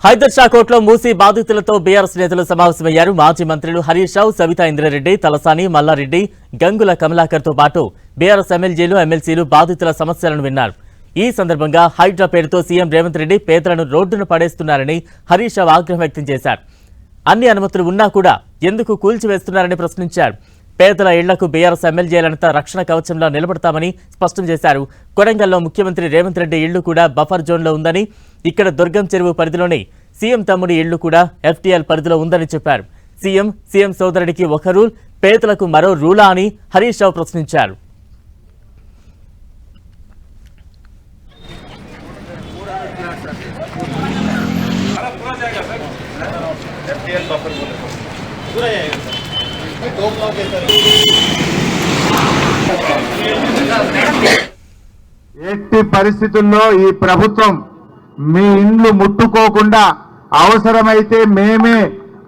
హైదర్షా కోర్టులో మూసి బాధితులతో బీఆర్ఎస్ నేతలు సమావేశమయ్యారు. మాజీ మంత్రులు హరీష్ రావు, సవితా ఇంద్రారెడ్డి, తలసాని, మల్లారెడ్డి, గంగుల కమలాకర్ తో పాటు బీఆర్ఎస్ ఎమ్మెల్యేలు, ఎమ్మెల్సీలు బాధితుల సమస్యలను విన్నారు. ఈ సందర్భంగా హైడ్రా పేరుతో సీఎం రేవంత్ రెడ్డి పేదలను రోడ్డున పడేస్తున్నారని హరీష్ రావు ఆగ్రహం వ్యక్తం చేశారు. అన్ని అనుమతులు ఉన్నా కూడా ఎందుకు కూల్చివేస్తున్నారని ప్రశ్నించారు. పేదల ఇళ్లకు బీఆర్ఎస్ ఎమ్మెల్యేలంతా రక్షణ కవచంలో నిలబడతామని స్పష్టం చేశారు. కొడంగల్లో ముఖ్యమంత్రి రేవంత్ రెడ్డి ఇళ్లు కూడా బఫర్ జోన్లో ఉందని, ఇక్కడ దుర్గం చెరువు పరిధిలోని సీఎం తమ్ముడి ఇళ్లు కూడా ఎఫ్టీఎల్ పరిధిలో ఉందని చెప్పారు. సీఎం సోదరుడికి ఒక రూల్, పేదలకు మరో రూలా అని హరీష్ రావు ప్రశ్నించారు. ఎట్టి పరిస్థితుల్లో ఈ ప్రభుత్వం మీ ఇండ్లు ముట్టుకోకుండా అవసరమైతే మేమే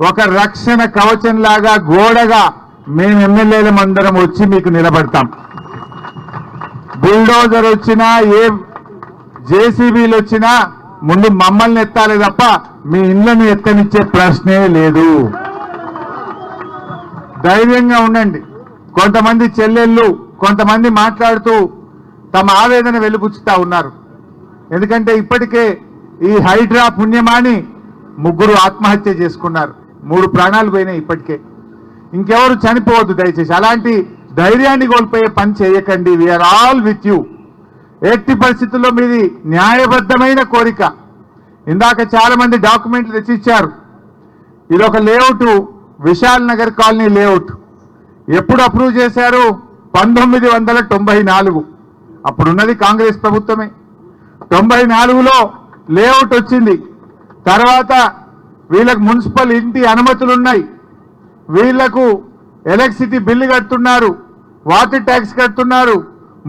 ఒక రక్షణ కవచంలాగా గోడగా మేము ఎమ్మెల్యేలమందరం వచ్చి మీకు నిలబడతాం. బుల్డోజర్ వచ్చినా ఏ జేసీబీలు వచ్చినా ముందు మమ్మల్ని ఎత్తాలి తప్ప మీ ఇండ్లను ఎత్తనిచ్చే ప్రశ్నే లేదు. ధైర్యంగా ఉండండి. కొంతమంది చెల్లెళ్ళు కొంతమంది మాట్లాడుతూ తమ ఆవేదన వెలుబుచ్చుతా ఉన్నారు. ఎందుకంటే ఇప్పటికే ఈ హైడ్రా పుణ్యమాని 3 ఆత్మహత్య చేసుకున్నారు. 3 ప్రాణాలు పోయినాయి ఇప్పటికే. ఇంకెవరు చనిపోవద్దు దయచేసి. అలాంటి ధైర్యాన్ని కోల్పోయే పని చేయకండి. We're all with you. ఎట్టి పరిస్థితుల్లో మీది న్యాయబద్ధమైన కోరిక. ఇందాక చాలా మంది డాక్యుమెంట్లు తెచ్చిచ్చారు. ఇదొక layout, Vishal Nagar colony layout. ఎప్పుడు అప్రూవ్ చేశారు? 1994. అప్పుడున్నది కాంగ్రెస్ ప్రభుత్వమే. 94లో లేఅవుట్ వచ్చింది. తర్వాత వీళ్ళకు మున్సిపల్ ఇంటి అనుమతులున్నాయి. వీళ్లకు ఎలక్ట్రిసిటీ బిల్లు కడుతున్నారు, వాటర్ ట్యాక్స్ కడుతున్నారు,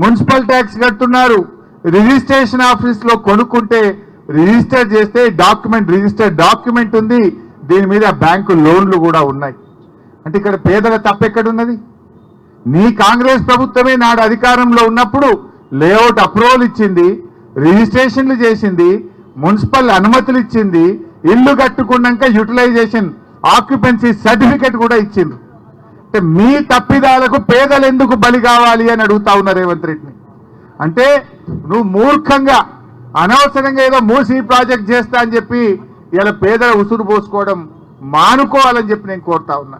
మున్సిపల్ ట్యాక్స్ కడుతున్నారు. రిజిస్ట్రేషన్ ఆఫీస్లో కొనుక్కుంటే రిజిస్టర్ చేస్తే రిజిస్టర్డ్ డాక్యుమెంట్ ఉంది. దీని మీద బ్యాంకు లోన్లు కూడా ఉన్నాయి. అంటే ఇక్కడ పేదల తప్పెక్కడున్నది? నీ కాంగ్రెస్ ప్రభుత్వమే నాడు అధికారంలో ఉన్నప్పుడు లేఅవుట్ అప్రూవల్ ఇచ్చింది, రిజిస్ట్రేషన్లు చేసింది, మున్సిపల్ అనుమతులు ఇచ్చింది, ఇల్లు కట్టుకున్నాక యూటిలైజేషన్ ఆక్యుపెన్సీ సర్టిఫికెట్ కూడా ఇచ్చింది. అంటే మీ తప్పిదాలకు పేదలు ఎందుకు బలి కావాలి అని అడుగుతా ఉన్నా రేవంత్ రెడ్డిని. అంటే నువ్వు మూర్ఖంగా అనవసరంగా ఏదో మూసీ ప్రాజెక్ట్ చేస్తా అని చెప్పి ఇలా పేదల ఉసురు పోసుకోవడం మానుకోవాలని చెప్పి నేను కోరుతా ఉన్నా.